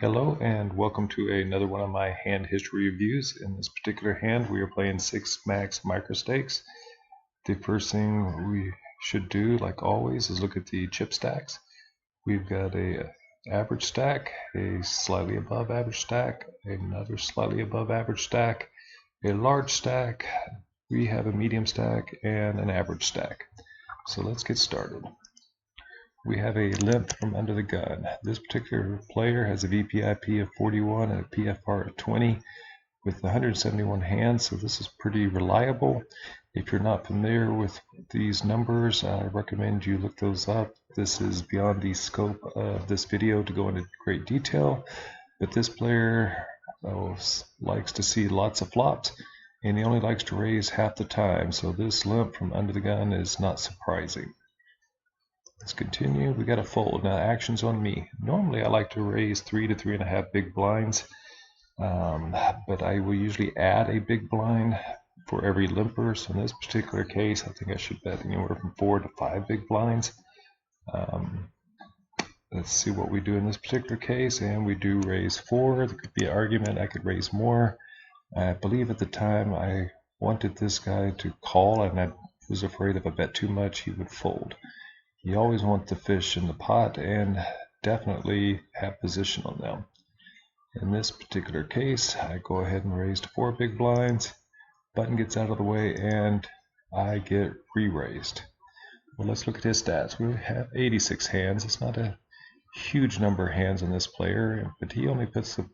Hello and welcome to another one of my hand history reviews. In this particular hand we are playing 6 max micro stakes. The first thing we should do, like always, is look at the chip stacks. We've got a average stack, a slightly above average stack, another slightly above average stack, a large stack, we have a medium stack, and an average stack. So let's get started. We have a limp from under the gun. This particular player has a VPIP of 41 and a PFR of 20 with 171 hands, so this is pretty reliable. If you're not familiar with these numbers, I recommend you look those up. This is beyond the scope of this video to go into great detail, but this player likes to see lots of flops, and he only likes to raise half the time, so this limp from under the gun is not surprising. Let's continue. We got a fold. Now action's on me. Normally I like to raise 3 to 3.5 big blinds, but I will usually add a big blind for every limper. So in this particular case, I think I should bet anywhere from 4 to 5 big blinds. Let's see what we do in this particular case, and we do raise 4. There could be an argument I could raise more. I believe at the time I wanted this guy to call, and I was afraid if I bet too much he would fold. You always want the fish in the pot and definitely have position on them. In this particular case, I go ahead and raise to 4 big blinds. Button gets out of the way and I get re-raised. Well, let's look at his stats. We have 86 hands. It's not a huge number of hands on this player, but he only puts the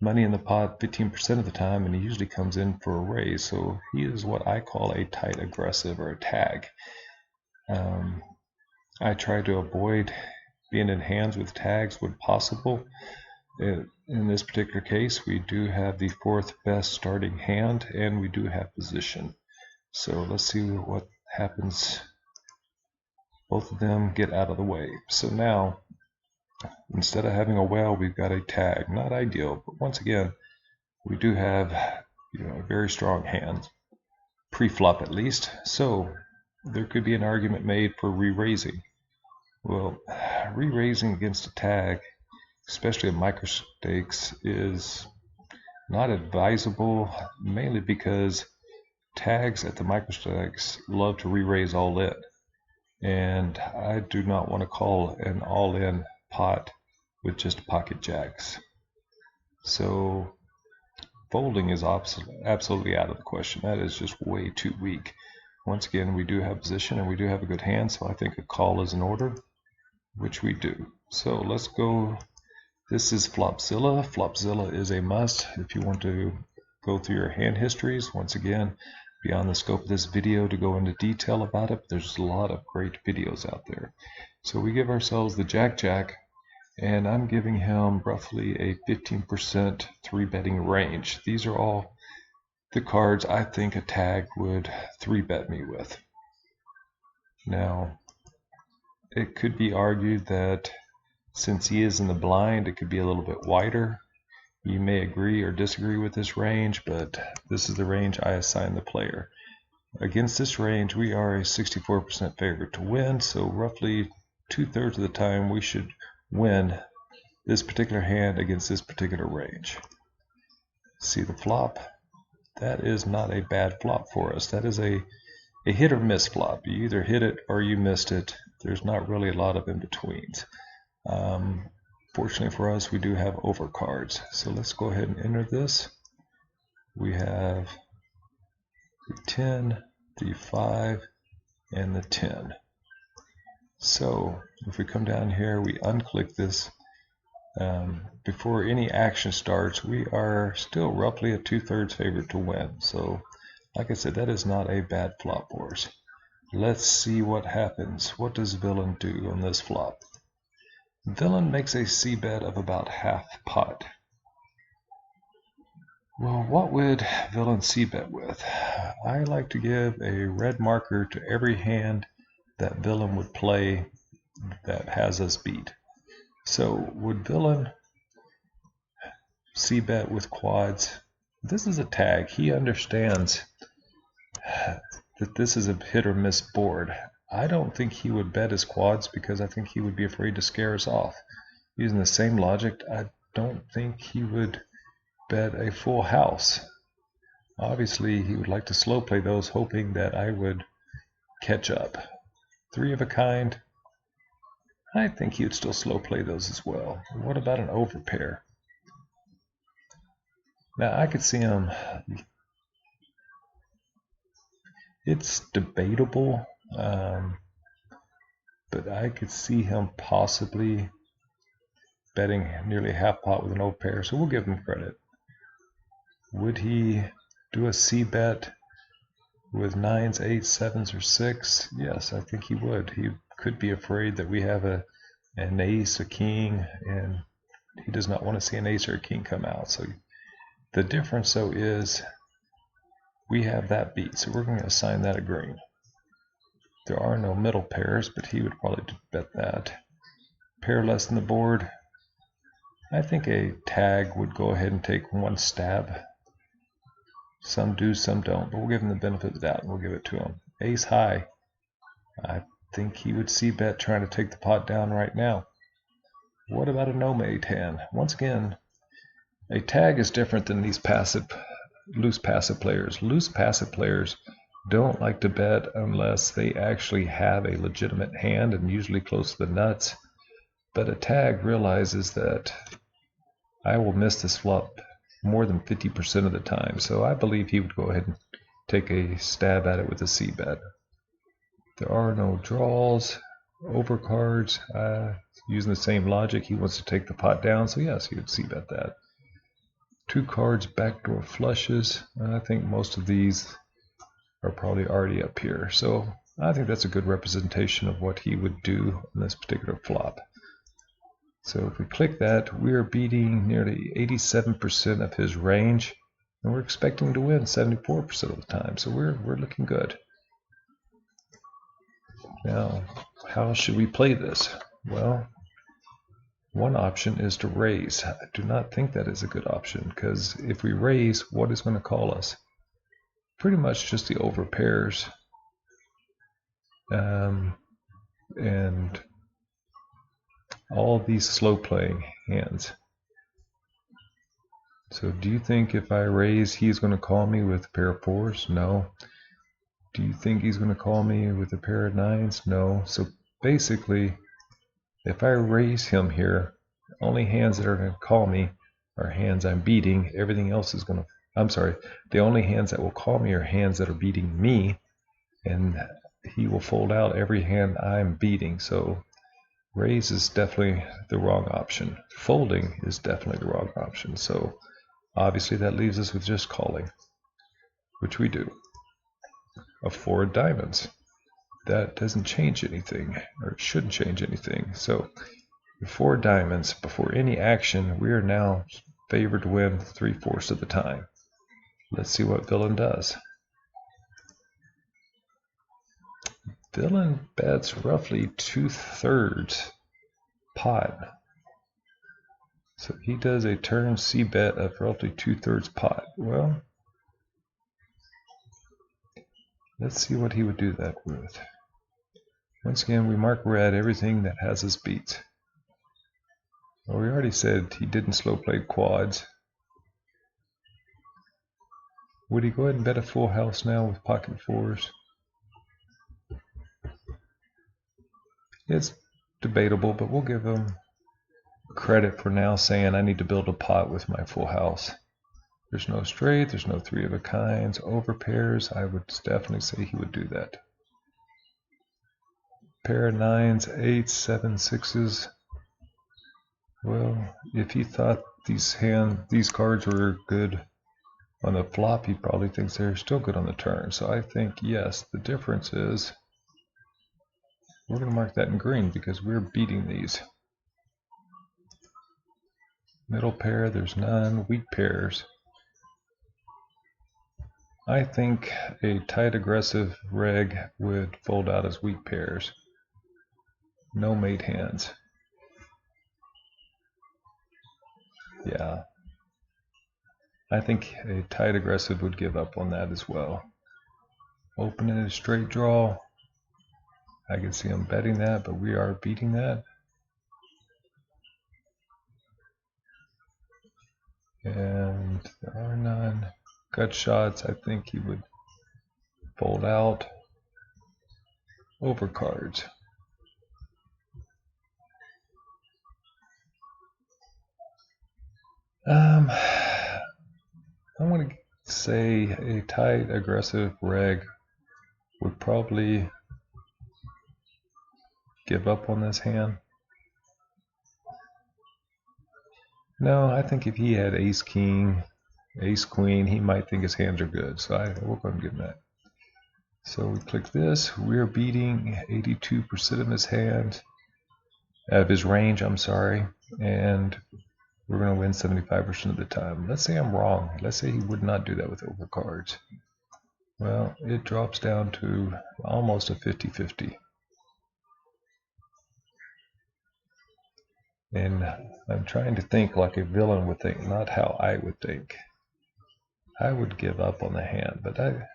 money in the pot 15% of the time, and he usually comes in for a raise. So he is what I call a tight aggressive or a tag. I try to avoid being in hands with tags when possible. In this particular case, we do have the 4th best starting hand, and we do have position. So let's see what happens. Both of them get out of the way. So now, instead of having a whale, we've got a tag. Not ideal, but once again, we do have a very strong hand, pre-flop at least. So there could be an argument made for re-raising. Well, re-raising against a tag, especially at micro stakes, is not advisable, mainly because tags at the micro stakes love to re-raise all in, and I do not want to call an all-in pot with just pocket jacks. So folding is absolutely out of the question. That is just way too weak. Once again, we do have position and we do have a good hand, so I think a call is in order, which we do. So let's go. This is Flopzilla. Flopzilla is a must if you want to go through your hand histories. Once again, beyond the scope of this video to go into detail about it, but there's a lot of great videos out there. So we give ourselves the Jack-Jack, and I'm giving him roughly a 15% 3-betting range. These are all the cards I think a tag would 3-bet me with. Now, it could be argued that since he is in the blind, it could be a little bit wider. You may agree or disagree with this range, but this is the range I assign the player. Against this range, we are a 64% favorite to win, so roughly 2/3 of the time we should win this particular hand against this particular range. See the flop? That is not a bad flop for us. That is a hit or miss flop. You either hit it or you missed it. There's not really a lot of in-betweens. Fortunately for us, we do have overcards. So let's go ahead and enter this. We have the 10, the 5, and the 10. So if we come down here, we unclick this. Before any action starts, we are still roughly a 2/3 favorite to win. So like I said, that is not a bad flop for us. Let's see what happens. What does Villain do on this flop? Villain makes a c-bet of about half pot. Well, what would Villain c-bet with? I like to give a red marker to every hand that Villain would play that has us beat. So would Villain c-bet with quads? This is a tag. He understands that this is a hit or miss board. I don't think he would bet his quads because I think he would be afraid to scare us off. Using the same logic, I don't think he would bet a full house. Obviously, he would like to slow play those, hoping that I would catch up. Three of a kind, I think he would still slow play those as well. What about an overpair? Now, I could see him. It's debatable, but I could see him possibly betting nearly half pot with an overpair, so we'll give him credit. Would he do a C bet with 9s, 8s, 7s, or 6? Yes, I think he would. He could be afraid that we have an ace, a king, and he does not want to see an ace or a king come out. So the difference, though, is we have that beat, so we're going to assign that a green. There are no middle pairs, but he would probably bet that. Pair less than the board. I think a tag would go ahead and take one stab. Some do, some don't, but we'll give him the benefit of the doubt and we'll give it to him. Ace high. I think he would see bet trying to take the pot down right now. What about a no-mate hand? Once again, a tag is different than these loose passive players. Loose passive players don't like to bet unless they actually have a legitimate hand and usually close to the nuts. But a tag realizes that I will miss this flop more than 50% of the time. So I believe he would go ahead and take a stab at it with a C bet. There are no draws, overcards. Using the same logic, he wants to take the pot down, so yes, he would C bet that. 2 cards, backdoor flushes. I think most of these are probably already up here. So I think that's a good representation of what he would do on this particular flop. So if we click that, we are beating nearly 87% of his range, and we're expecting to win 74% of the time. So we're looking good. Now, how should we play this? Well, one option is to raise. I do not think that is a good option, because if we raise, what is going to call us? Pretty much just the over pairs. And all of these slow playing hands. So do you think if I raise, he's going to call me with a pair of 4s? No. Do you think he's going to call me with a pair of 9s? No. So basically, if I raise him here, only hands that are going to call me are hands I'm beating. Everything else is going to, I'm sorry, the only hands that will call me are hands that are beating me, and he will fold out every hand I'm beating. So raise is definitely the wrong option. Folding is definitely the wrong option. So obviously that leaves us with just calling, which we do. A 4 of diamonds. That doesn't change anything, or it shouldn't change anything. So 4 diamonds, before any action, we are now favored to win 3/4 of the time. Let's see what villain does. Villain bets roughly 2/3 pot. So he does a turn C bet of roughly 2/3 pot. Well, let's see what he would do that with. Once again, we mark red everything that has us beat. Well, we already said he didn't slow play quads. Would he go ahead and bet a full house now with pocket 4s? It's debatable, but we'll give him credit for now saying I need to build a pot with my full house. There's no straight, there's no 3 of a kinds, over pairs. I would definitely say he would do that. Pair of 9s, 8s, 7s, 6s. Well, if he thought these cards were good on the flop, he probably thinks they're still good on the turn. So I think, yes, the difference is we're going to mark that in green because we're beating these. Middle pair, there's none. Weak pairs. I think a tight aggressive reg would fold out as weak pairs. No mate hands. Yeah. I think a tight aggressive would give up on that as well. Opening a straight draw. I can see him betting that, but we are beating that. and there are none. Gut shots, I think he would fold out. Overcards. I'm going to say a tight, aggressive reg would probably give up on this hand. No, I think if he had ace king, ace queen, he might think his hands are good. So we'll go and give him that. So we click this. We're beating 82% of his hand, of his range, I'm sorry, and we're going to win 75% of the time. Let's say I'm wrong. Let's say he would not do that with overcards. Well, it drops down to almost a 50-50. And I'm trying to think like a villain would think, not how I would think. I would give up on the hand, but I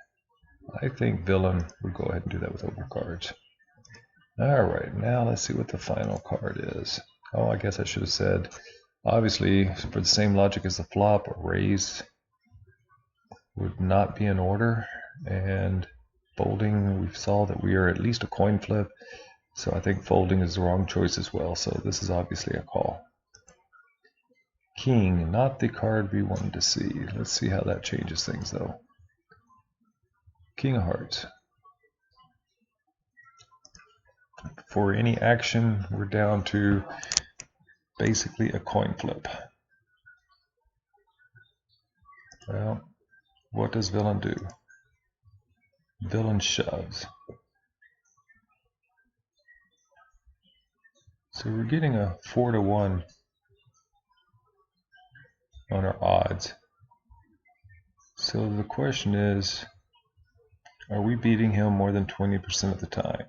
think villain would go ahead and do that with overcards. Alright, now let's see what the final card is. Oh, I guess I should have said, obviously, for the same logic as the flop, a raise would not be in order, and folding, we saw that we are at least a coin flip, so I think folding is the wrong choice as well, so this is obviously a call. King, not the card we wanted to see. Let's see how that changes things though. King of Hearts. For any action, we're down to basically a coin flip. Well, what does villain do? Villain shoves. So we're getting a 4-to-1 on our odds. So the question is, are we beating him more than 20% of the time?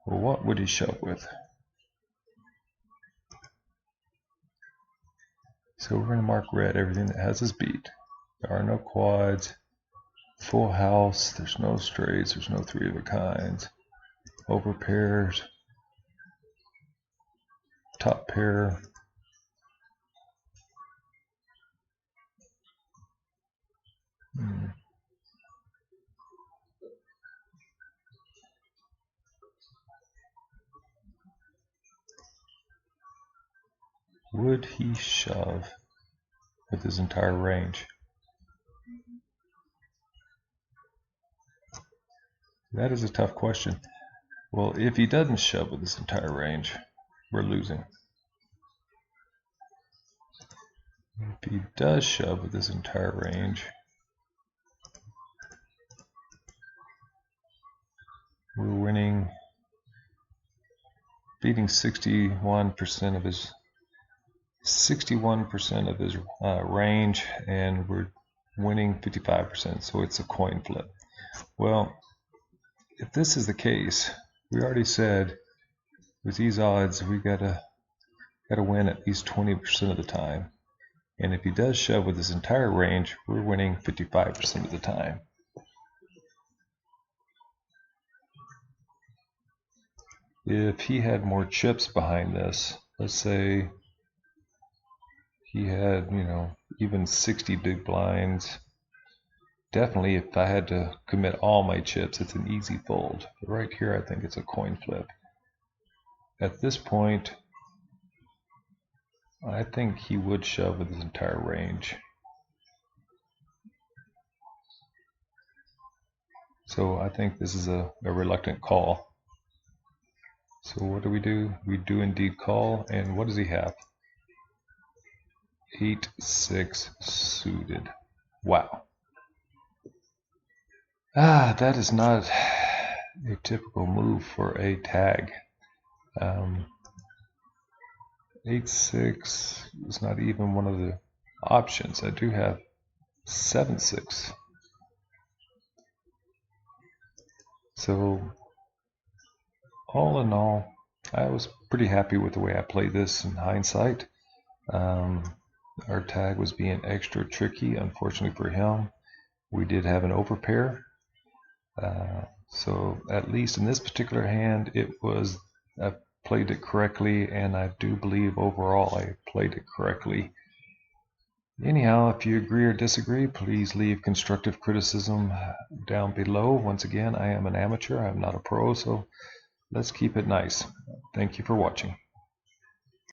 Well, what would he shove with? So we're going to mark red everything that has us beat. There are no quads, full house, there's no straights, there's no three of a kinds, over pairs, top pair. Would he shove with his entire range? That is a tough question. Well, if he doesn't shove with his entire range, we're losing. If he does shove with his entire range, we're winning, beating 61% of his range, and we're winning 55%, so it's a coin flip. Well, if this is the case, we already said with these odds we gotta win at least 20% of the time, and if he does shove with his entire range, we're winning 55% of the time. If he had more chips behind this, let's say he had, even 60 big blinds, definitely if I had to commit all my chips, it's an easy fold. But right here, I think it's a coin flip. At this point, I think he would shove with his entire range. So I think this is a reluctant call. So what do? We do indeed call, and what does he have? 8-6 suited. Wow. That is not a typical move for a tag. 8-6 is not even one of the options. I do have 7-6. So all in all, I was pretty happy with the way I played this in hindsight. Our tag was being extra tricky, unfortunately for him. We did have an overpair. So at least in this particular hand, I played it correctly, and I do believe overall I played it correctly. Anyhow, if you agree or disagree, please leave constructive criticism down below. Once again, I am an amateur. I'm not a pro, so let's keep it nice. Thank you for watching.